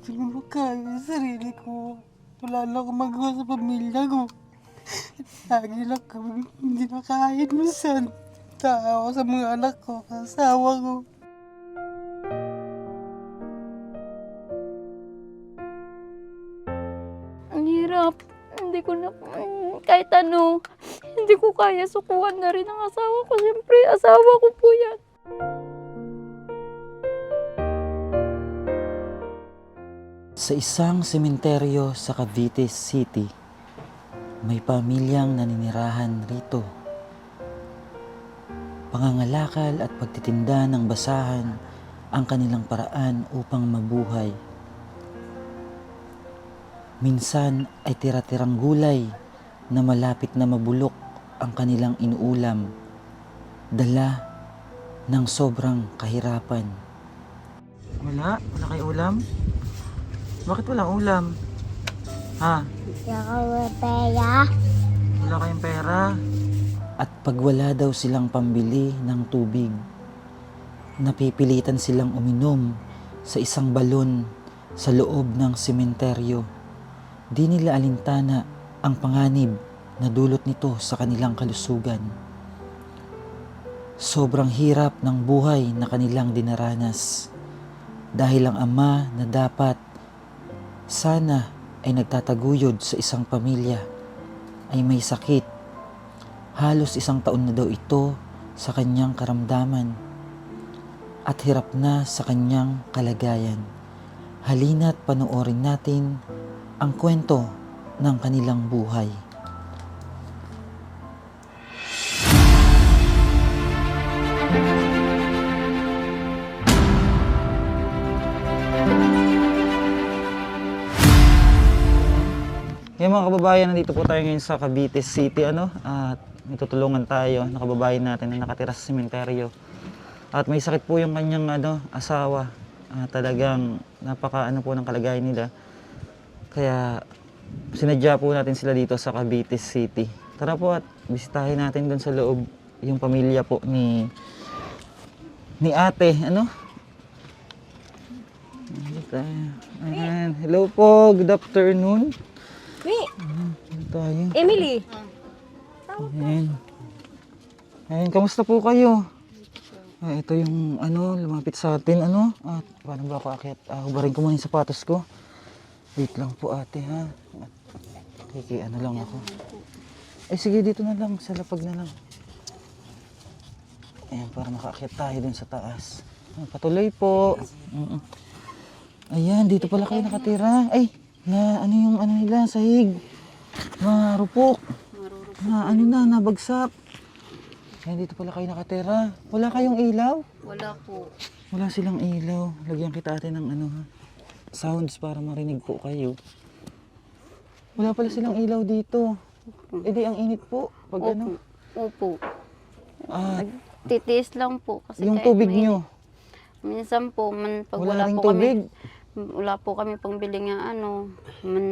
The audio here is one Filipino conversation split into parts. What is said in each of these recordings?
Hindi ko makaya yung sarili ko. Wala lang akong magawa sa pamilya ko. Lagi lang kami hindi nakain minsan. Tao sa mga anak ko, kasawa ko. Ang hirap. Hindi ko na, kahit ano, hindi ko kaya sukuhan na rin ang asawa ko. Siyempre, asawa ko po yan. Sa isang sementeryo sa Cavite City, may pamilyang naninirahan rito. Pangangalakal at pagtitinda ng basahan ang kanilang paraan upang mabuhay. Minsan ay tira-tirang gulay na malapit na mabulok ang kanilang inuulam, dala ng sobrang kahirapan. Wala kayo ulam? Bakit walang ulam? Ha? Wala kayong pera? At pag wala daw silang pambili ng tubig, napipilitan silang uminom sa isang balon sa loob ng sementeryo. Di nila alintana ang panganib na dulot nito sa kanilang kalusugan. Sobrang hirap ng buhay na kanilang dinaranas dahil ang ama na dapat sana ay nagtataguyod sa isang pamilya ay may sakit. Halos 1 taon na daw ito sa kanyang karamdaman at hirap na sa kanyang kalagayan. Halina't panoorin natin ang kwento ng kanilang buhay. Yung mga kababayan, nandito po tayo ngayon sa Cavite City, at may tutulungan tayo ng kababayan natin na nakatira sa sementeryo. At may sakit po yung kanyang asawa. Talagang napaka po ng kalagayan nila. Kaya sinadya po natin sila dito sa Cavite City. Tara po at bisitahin natin doon sa loob yung pamilya po ni ate, Ayan. Hello po, good afternoon. Tayo. Emily! Ayan, kamusta po kayo? Ito yung lumapit sa atin, At paano ba ako akit? Hubarin ko muna yung sapatos ko. Wait lang po ate, ha? Lang ako. Sige, dito na lang, sa lapag na lang. Ayan, para makaakyat tayo dun sa taas. Patuloy po. Ayan, dito pala kayo nakatira. Ay, yung nila, sahig. Marupok. Nabagsak. Ayan, dito pala kayo nakatira. Wala kayong ilaw? Wala po. Wala silang ilaw. Lagyan kita ate ng sounds para marinig po kayo. Wala pala silang ilaw dito. Di ang init po. Pag Opo. At Titiis lang po. Kasi yung kahit tubig may- nyo, Minsan po, pag wala wala ring po tubig. wala po kami pangbili nga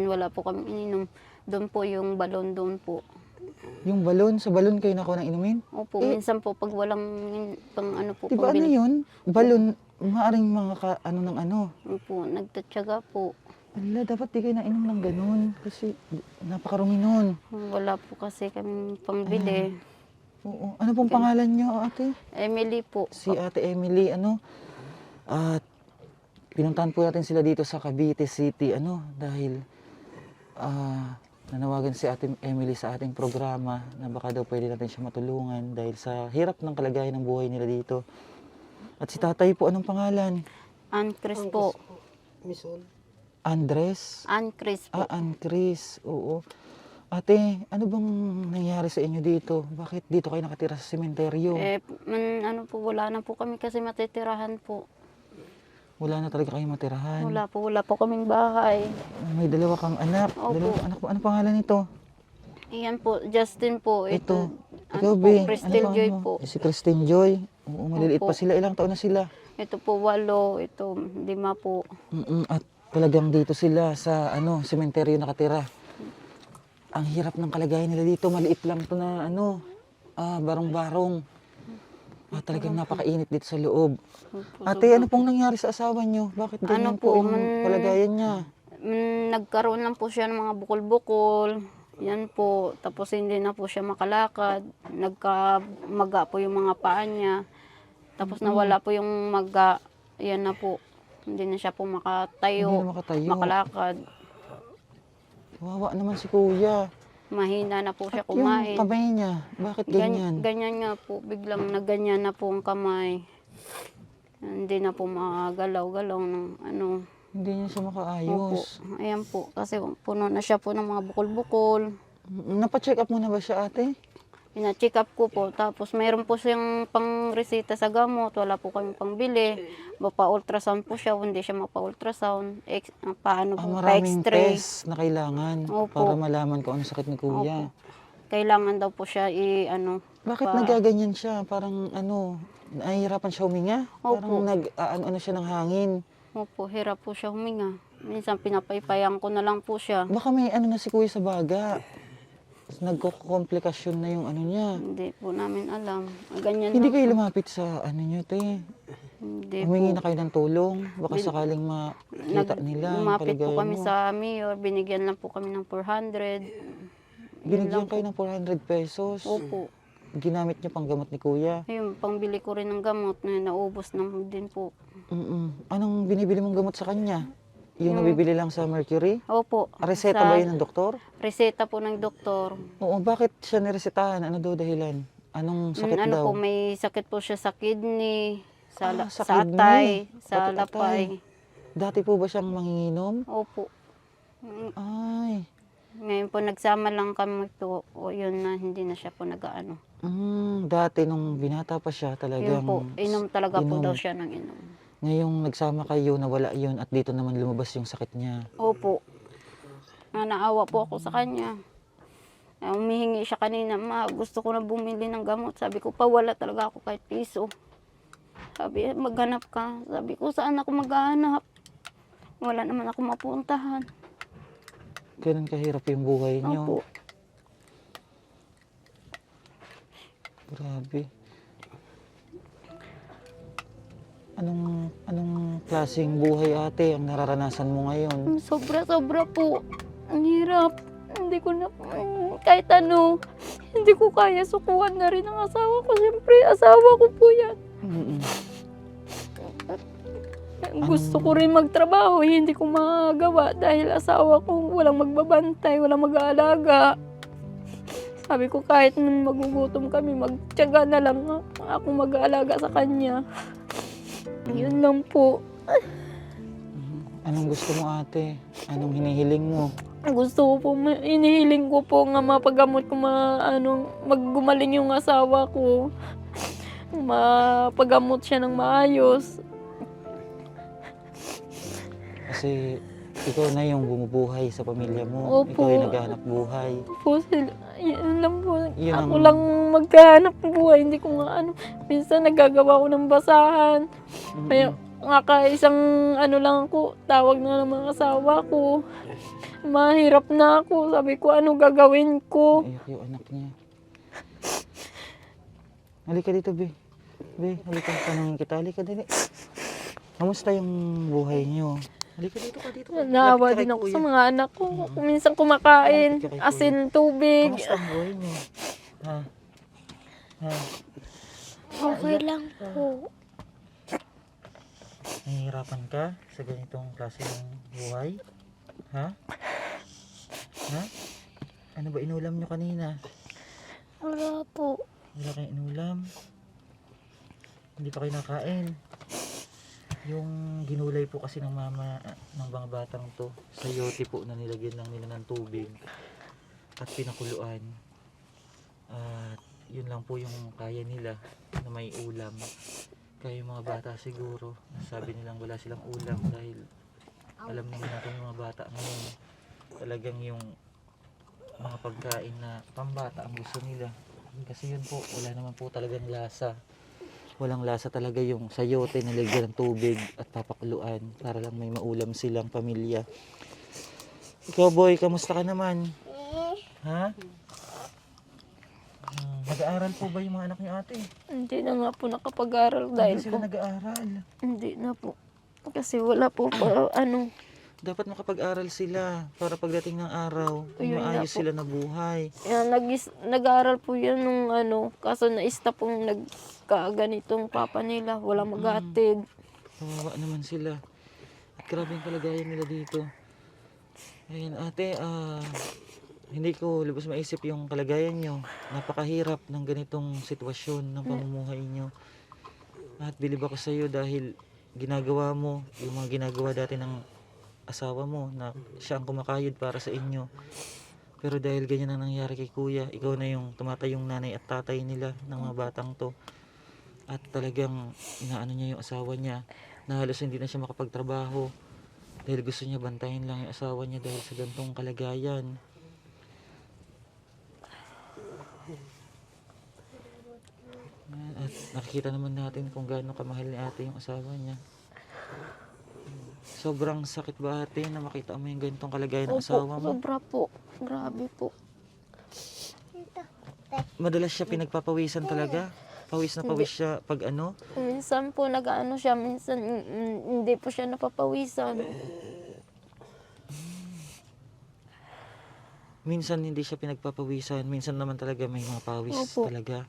wala po kami ininom. Doon po yung balon doon po. Yung balon, sa balon kayo nakuha ng inumin? Opo, minsan po pag walang po Diba pangbili. yun? Balon, maaring mga ng Opo, nagtatyaga po. Wala, dapat di kayo nainom ng ganun. Kasi napakarumi nun. Wala po kasi kami pangbili. Oo. Ano pong pangalan nyo, ate? Emily po. Si ate Emily, At pinuntahan po natin sila dito sa Cavite City, dahil nanawagan si ate Emily sa ating programa na baka daw pwede natin siya matulungan dahil sa hirap ng kalagayan ng buhay nila dito. At si tatay po, anong pangalan? Ann Chris po. Andres? Ann Chris po. Ann Chris, oo. Ate, ano bang nangyari sa inyo dito? Bakit dito kayo nakatira sa sementeryo? Wala na po kami kasi matitirahan po. Wala na talaga kayong matirahan. Wala po kaming bahay. May 2 kang anak. Opo. 2 anak po. Ano pangalan nito? Iyan po, Justin po. Ito. Ano Ikaw, po, Be. Crystal Joy po. Si Christine Joy. Oo, maliliit Opo. pa sila. Ilang taon na sila? Ito po, 8. Ito, 5 po. At talagang dito sila sa sementeryo nakatira. Ang hirap ng kalagayan nila dito. Maliit lang to na barong-barong. Talagang napakainit dito sa loob. Opo, Ate, ano pong nangyari sa asawa niyo? Bakit ganyan Ano po, po yung kalagayan niya? nagkaroon lang po siya ng mga bukol-bukol. Yan po. Tapos hindi na po siya makalakad. Nagkamaga po yung mga paa niya. Tapos nawala po yung maga. Yan na po. Hindi na siya po Hindi makatayo, na makatayo. makalakad. Wawa naman si kuya. Mahina na po siya At yung kumain. kamay niya, bakit ganyan? Ganyan nga po. Biglang naganyan na po ang kamay. Hindi na po makagalaw-galaw ng ano. Hindi niya siya Opo. makaayos. Ayan po. Kasi puno na siya po ng mga bukol-bukol. Napa-check up mo na ba siya, ate? Pina-check up ko po. Tapos mayroon po siyang pang-resita sa gamot. Wala po kami pangbili. Mapa-ultrasound po siya. Hindi siya mapa-ultrasound. Paano po? Maraming Pa-x-ray. test na kailangan Opo. para malaman kung ano sakit ni kuya. Kailangan daw po siya Bakit nagaganyan siya? Parang nahihirapan siya huminga? Opo. Parang ano siya ng hangin. Opo, hirap po siya huminga. Minsan pinapaypayan ko na lang po siya. Baka may na si kuya sa baga. Nagko-komplikasyon na yung ano niya. Hindi po namin alam. Ganyan Hindi lang kayo po. lumapit sa niyo, te. Hindi Humingi po. na kayo ng tulong. Baka sakaling makita nila ang Lumapit po kalagayan kami mo. sa mayor. Binigyan lang po kami ng 400. Binigyan kayo ng 400 pesos. Opo. Ginamit niyo pang gamot ni kuya. Ayun, pangbili ko rin ng gamot na naubos na din po. Anong binibili mong gamot sa kanya? Yung nabibili lang sa Mercury? Opo. Reseta ba yun ng doktor? Reseta po ng doktor. Oo, bakit siya niresetahan? Ano daw dahilan? Anong sakit ano daw? po, may sakit po siya sa kidney, sa, Sa sa kidney. atay, sa Pati lapay. Dati po ba siyang manginginom? Opo. Ay, Ngayon po, nagsama lang kami po. O yun na, hindi na siya po nag-ano. dati nung binata pa siya talagang... Yun po, inom talaga po inom. daw siya ng inom. Ngayong nagsama kayo, nawala yun at dito naman lumabas yung sakit niya. Opo. Naawa po ako sa kanya. Humihingi siya kanina, ma, gusto ko na bumili ng gamot. Sabi ko pa, wala talaga ako kahit piso. Sabi, maghanap ka. Sabi ko, saan ako maghanap? Wala naman ako mapuntahan. Ganun kahirap yung buhay niyo. Opo. Grabe. Anong klaseng buhay, ate, ang nararanasan mo ngayon? Sobra-sobra po. Ang hirap. Hindi ko na, kahit ano, hindi ko kaya sukuhan na rin ang asawa ko. Siyempre, asawa ko po yan. Mm-mm. Gusto ko rin magtrabaho, hindi ko magawa dahil asawa ko walang magbabantay, walang mag-aalaga. Sabi ko kahit magugutom kami, magtiyaga na lang ako mag-aalaga sa kanya. Yun lang po. Anong gusto mo, ate? Anong hinihiling mo? Gusto ko po, inihiling ko po nga mapagamot ko, maggumaling yung asawa ko. Mapagamot siya ng maayos. Kasi ikaw na yung bumubuhay sa pamilya mo. Opo. Ikaw yung naghahanap buhay. Po sila, yun lang po. Yun Ako ang- lang magkahanap ng buhay. Hindi ko nga minsan nagagawa ko ng basahan. Kaya nga isang lang ako, tawag na ng mga asawa ko. Mahirap na ako. Sabi ko, ano gagawin ko? Iyak yung anak niya. Halika dito, Be. Be, halika. Tanungin kita. Halika, dali. Kamusta yung buhay niyo? Halika dito ka, dito ka. Naawa Lapit ka din kay ako kuya. sa mga anak ko. Kung minsan kumakain, Lapit ka kay kuya. asin, tubig. Kamusta ang buhay niyo? Ha? Ha? Okay lang po. Nahihirapan ka sa ganitong klase ng buhay? Ha? Ha? Ano ba inulam nyo kanina? Wala po. Wala kayong inulam? Hindi pa kayo nakain? Yung ginulay po kasi ng mama ng mga batang to, sayote po na nilagyan lang nila ng tubig at pinakuluan. At yun lang po yung kaya nila na may ulam. Kaya yung mga bata siguro, sabi nilang wala silang ulam dahil alam naman natin yung mga bata ngayon. Talagang yung mga pagkain na pambata ang gusto nila. Kasi yun po, wala naman po talagang lasa. Walang lasa talaga yung sayote na lagyan ng tubig at papakuluan para lang may maulam silang pamilya. Ikaw, boy, kamusta ka naman? Ha? Nag-aaral po ba yung mga anak niyo, ate? Hindi na nga po nakapag-aral dahil Hindi sila po. nag-aaral. Hindi na po. Kasi wala po pa, ano. Dapat makapag-aral sila para pagdating ng araw, Ayun nga maayos po. sila na buhay. Yan, nag-aaral po yan nung ano, kaso na-stop pong nagkaganitong papa nila. Wala maghatid. Kawawa naman sila. At grabe yung kalagayan nila dito. Ayun, ate, hindi ko lubos maisip yung kalagayan nyo. Napakahirap ng ganitong sitwasyon ng pamumuhay nyo. At bilib ako sa iyo dahil ginagawa mo yung mga ginagawa dati ng asawa mo na siya ang kumakayod para sa inyo. Pero dahil ganyan ang nangyari kay kuya, ikaw na yung tumatayong nanay at tatay nila ng mga batang to. At talagang inaano niya yung asawa niya na halos hindi na siya makapagtrabaho dahil gusto niya bantayan lang yung asawa niya dahil sa gantong kalagayan. At nakikita naman natin kung gaano kamahal ni ate yung asawa niya. Sobrang sakit ba ate na makita mo yung ganitong kalagayan ng asawa mo? Sobra po. Grabe po. Madalas siya pinagpapawisan talaga? Pawis na pawis siya pag ano? Minsan po nag-ano siya, minsan hindi po siya napapawisan. Minsan hindi siya pinagpapawisan, minsan naman talaga may mga pawis Opo. talaga.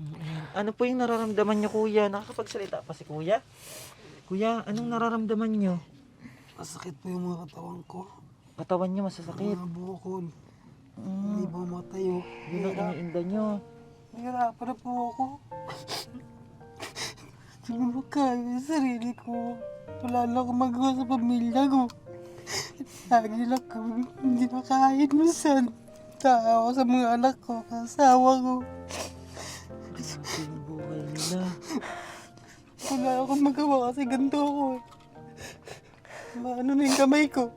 Ayan. Ano po yung nararamdaman niyo kuya? Nakakapagsalita pa si kuya? Kuya, anong nararamdaman niyo? Masakit po yung mga katawan ko. Katawan niyo masasakit. Mga bukol. Hindi po matayo. Yun ang iniinda niyo. Nahirapan na po ako. Hindi ko makaya yung sarili ko. Wala lang akong magawa sa pamilya ko. Lagi lang kami hindi nakain minsan. Tao sa mga anak ko, kasawa ko. Ito yung buhay nila. Wala akong magawa kasi ganito ako. Maano na yung kamay ko.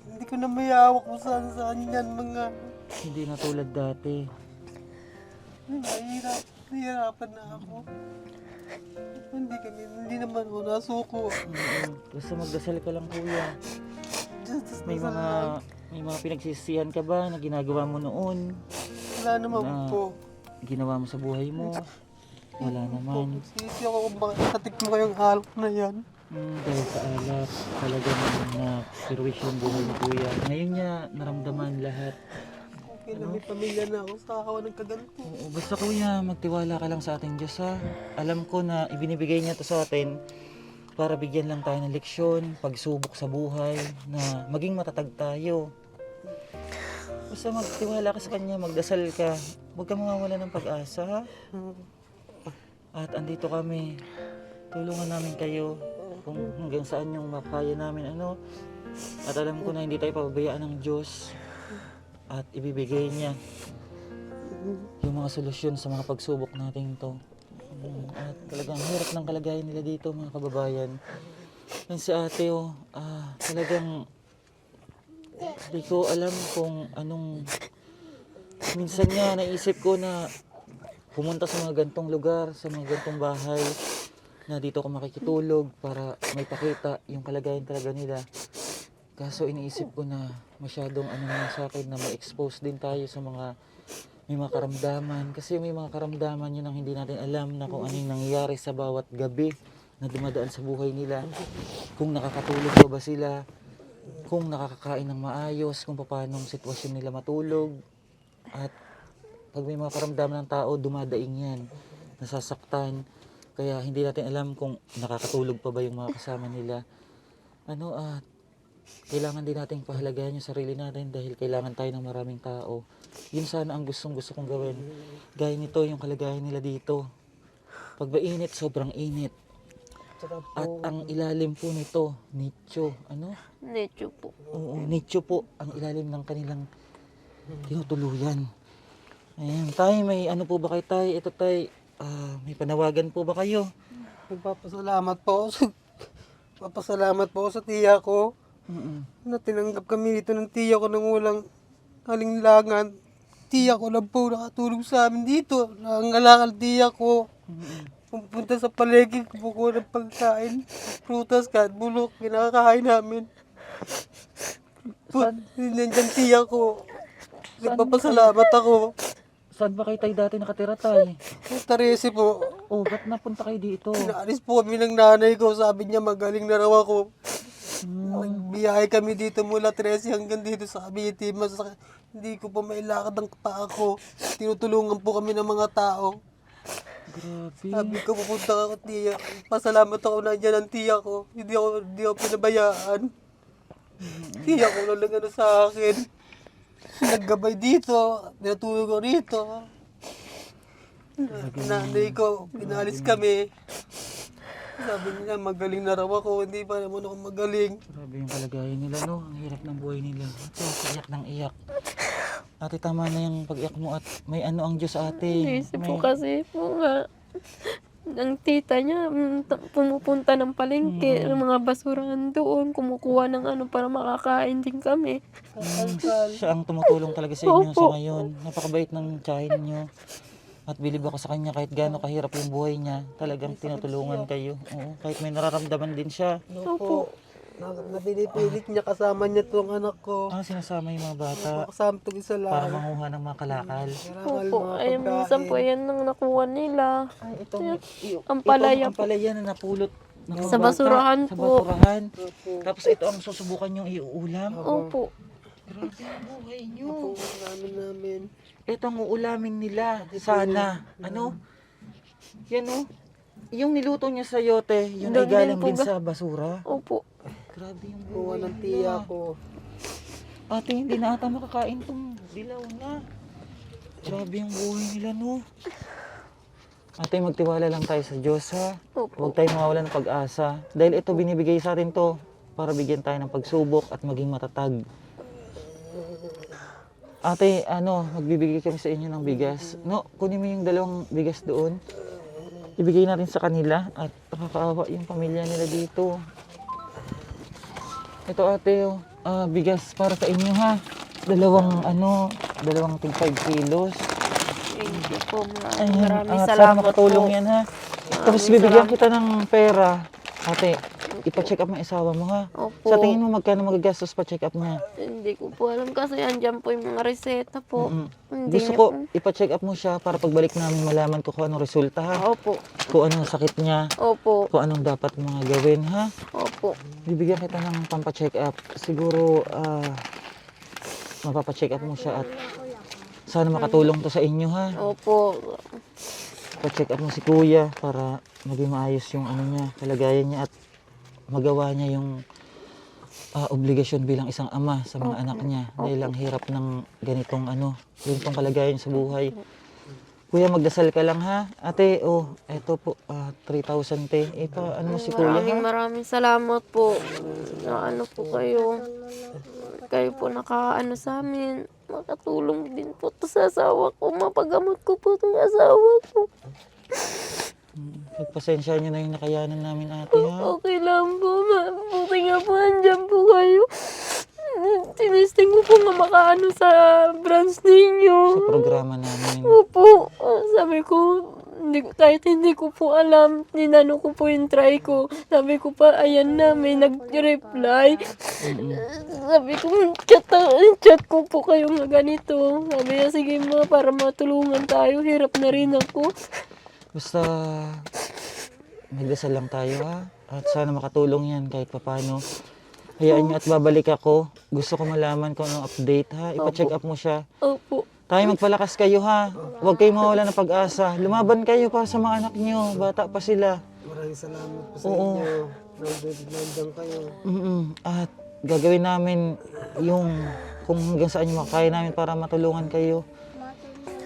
Hindi ko na mayawak kung saan yan mga... Hindi na tulad dati. Nahihirapan na ako. Hindi naman ako nasuko. Basta magdasal ka lang kuya. Just May mga pinagsisihan ka ba na ginagawa mo noon? wala naman na- po. Ginawa mo sa buhay mo? Wala naman. Sisi ako kung bakit natik mo kayong alak na yan. Dahil sa alak, talagang na pirwish yung buhay ni kuya. Ngayon niya naramdaman lahat. Okay lang, may pamilya na ako sa awa ng kaganto. Oo, basta kuya, magtiwala ka lang sa ating Diyos ha. Alam ko na ibinibigay niya to sa atin para bigyan lang tayo ng leksyon, pagsubok sa buhay, na maging matatag tayo. Basta magtiwala ka sa Kanya, magdasal ka. Huwag ka mawawala ng pag-asa ha. At andito kami. Tulungan namin kayo kung hanggang saan yung makaya namin ano. At alam ko na hindi tayo pababayaan ng Diyos. At ibibigay niya yung mga solusyon sa mga pagsubok natin to. At talagang hirap ng kalagayan nila dito mga kababayan. Yan si ate talagang hindi ko alam kung anong... Minsan nga naisip ko na pumunta sa mga gantong lugar, sa mga gantong bahay na dito ako makikitulog para may pakita yung kalagayan talaga nila. Kaso iniisip ko na masyadong ano naman sa akin na ma-expose din tayo sa mga may mga karamdaman. Kasi may mga karamdaman yun ang hindi natin alam na kung ano yung nangyayari sa bawat gabi na dumadaan sa buhay nila. Kung nakakatulog pa ba sila, kung nakakakain ng maayos, kung paano ang sitwasyon nila matulog. At pag may mga karamdaman ng tao, dumadaing yan, nasasaktan. Kaya hindi natin alam kung nakakatulog pa ba yung mga kasama nila. Kailangan din natin pahalagahan yung sarili natin dahil kailangan tayo ng maraming tao. Yun sana ang gusto kong gawin. Gaya nito, yung kalagayan nila dito. Pag mainit, sobrang init. At ang ilalim po nito, nicho. Ano? Lecho po. Oo, nicho po ang ilalim ng kanilang tinutuluyan. Ayan, tay, may ano po ba kayo tay? Ito tay, may panawagan po ba kayo? Nagpapasalamat po ako Papasalamat po ako sa tiya ko na tinanggap kami dito ng tiya ko nang walang alinlangan. Tiya ko lang po nakatulong sa amin dito. Nangangalakal tiya ko. Pupunta sa palengke, buko ng pagkain, prutas, kahit bulok, kinakain namin. Nandiyan tiya ko. Nagpapasalamat ako. Saan ba kayo tayo dati nakatira tay? Yung Teresi po, Oh, ba't napunta kayo dito? pinaalis po kami ng nanay ko. Sabi niya magaling na raw ako. Nagbiyahe kami dito mula Teresi hanggang dito sa Cavite. Hindi ko pa mailakad ang paa ko. Tinutulungan po kami ng mga tao. Grabe. Sabi ko, pupunta ako, tiya. Pasalamat ako na dyan ang tiya ko. Hindi ako pinabayaan. Tiya ko lang ano sa akin. Naggabay dito. Natulog ko rito. Nanay ko, pinalis kami. Sabi niya, magaling na raw ako. Hindi pa naman ako magaling. Grabe yung kalagayan nila, no? Ang hirap ng buhay nila. Ito, iyak ng iyak. Ate, tama na yung pag-iyak mo at may ano ang Diyos, ate. Isip po May... kasi po nga, ang tita niya pumupunta ng palengke, ng mga basurahan doon, kumukuha ng ano para makakain din kami. Siya ang tumutulong talaga sa inyo Opo. sa ngayon. Napakabait ng tiyahin nyo. At bilib ako sa kanya kahit gaano kahirap yung buhay niya. Talagang tinutulungan kayo. Oo, kahit may nararamdaman din siya. Opo. Napinipilit niya kasama niya itong anak ko. Sinasama yung mga bata Kasama itong isa para lang. manguha ng mga kalakal. Kailangan Opo, mga ay minsan po pagkain. yan nang nakuha nila. Ay, Ang palaya ang palaya na napulot ng mga Sa bata. basurahan Sa po. basurahan. Opo. Tapos ito ang susubukan yung iuulam. Opo. Grabe ang buhay nyo. Opo, namin. Ito ang uulamin nila. Sana. Ano? Yan o. Yung niluto niya sa yote, yun ay Doon din galing po din ba? sa basura. Opo. Grabe yung Kuha buhay ng tiya nila. ko. Ate, hindi na ata makakain tong dilaw na. Grabe yung buhay nila, no? Ate, magtiwala lang tayo sa Diyos, ha? Opo. Huwag tayo mawawalan ng pag-asa. Dahil ito, binibigay sa atin to para bigyan tayo ng pagsubok at maging matatag. Ate, magbibigay kami sa inyo ng bigas. No, kunin mo yung 2 bigas doon. Ibigay natin sa kanila at nakakaawa yung pamilya nila dito. Ito ate, bigas para sa inyo ha. 2 tig 5 kilos. Thank you po. Ayan, Maraming sana salamat makatulong po. yan ha. Tapos bibigyan kita ng pera. Ate, ipa-check up mo yung asawa mo ha. Opo. Sa tingin mo magkano magagastos pa-check up niya? Hindi ko po alam kasi andyan po yung mga reseta po. Hindi Gusto niya ko po- ipa-check up mo siya para pagbalik namin malaman ko kung anong resulta ha. Opo. Kung anong sakit niya, Opo. kung anong dapat mga gawin ha. Opo. Bibigyan kita ng pampacheck up. Siguro mapapacheck up mo siya at sana makatulong to sa inyo ha. Opo. Pa-check up mo si kuya para maging maayos yung niya, kalagayan niya at magawa niya yung obligasyon bilang isang ama sa mga anak niya dahil ang hirap ng ganitong kalagayan sa buhay. Kuya, magdasal ka lang ha. Ate, eto po, 3,000 te. Mo si kuya ha? Maraming salamat po. Na ano po kayo. Kayo po nakaano sa amin. Makatulong din po to sa asawa ko. Mapagamot ko po itong asawa ko. Pagpasensya niyo na yung nakayanan namin ate ha. Okay lang po. Buti nga po andyan po kayo. Tinisting ko po nga makaano sa branch ninyo. Sa programa namin. Opo. Sabi ko, kahit hindi ko po alam, ninano ko po yung try ko. Sabi ko pa, ayan na, may nag-reply. Sabi ko, chat ko po kayo nga ganito. Sabi niya, sige mga, para matulungan tayo. Hirap na rin ako. Basta magdasal lang tayo ha. At sana makatulong yan kahit papano. Hayaan niyo at babalik ako. Gusto ko malaman kung anong update ha. Ipa-check up mo siya. Opo. Tayo magpalakas kayo ha. Huwag kayong mawala ng pag-asa. Lumaban kayo para sa mga anak niyo. Bata pa sila. Maraming salamat po sa Oo. inyo. Nandiyan kayo. At gagawin namin yung kung hanggang saan yung makakaya namin para matulungan kayo.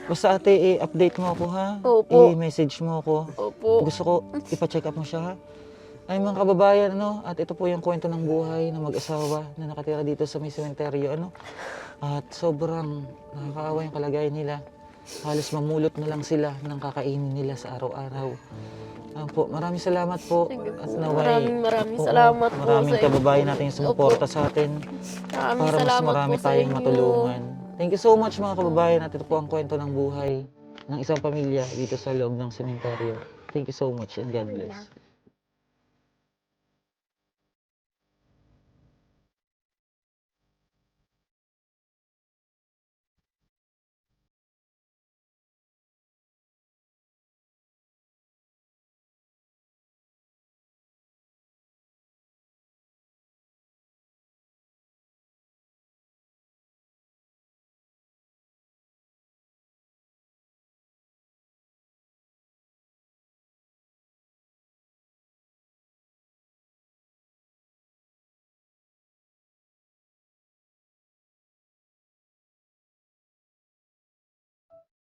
Basta ate, i-update mo ako ha. Opo. I-message mo ako. Opo. Gusto ko ipa-check up mo siya ha. Ay mga kababayan, at ito po yung kwento ng buhay ng mag-asawa na nakatira dito sa may sementeryo, At sobrang nakakaawa yung kalagayan nila. Halos mamulot na lang sila ng kakainin nila sa araw-araw. Po, maraming salamat po. At naway, Maraming salamat po maraming sa inyo. kababayan natin yung sumuporta sa atin Maraming para mas salamat marami po sa tayong inyo. matulungan. Thank you so much mga kababayan at ito po ang kwento ng buhay ng isang pamilya dito sa loob ng sementeryo. Thank you so much and God bless.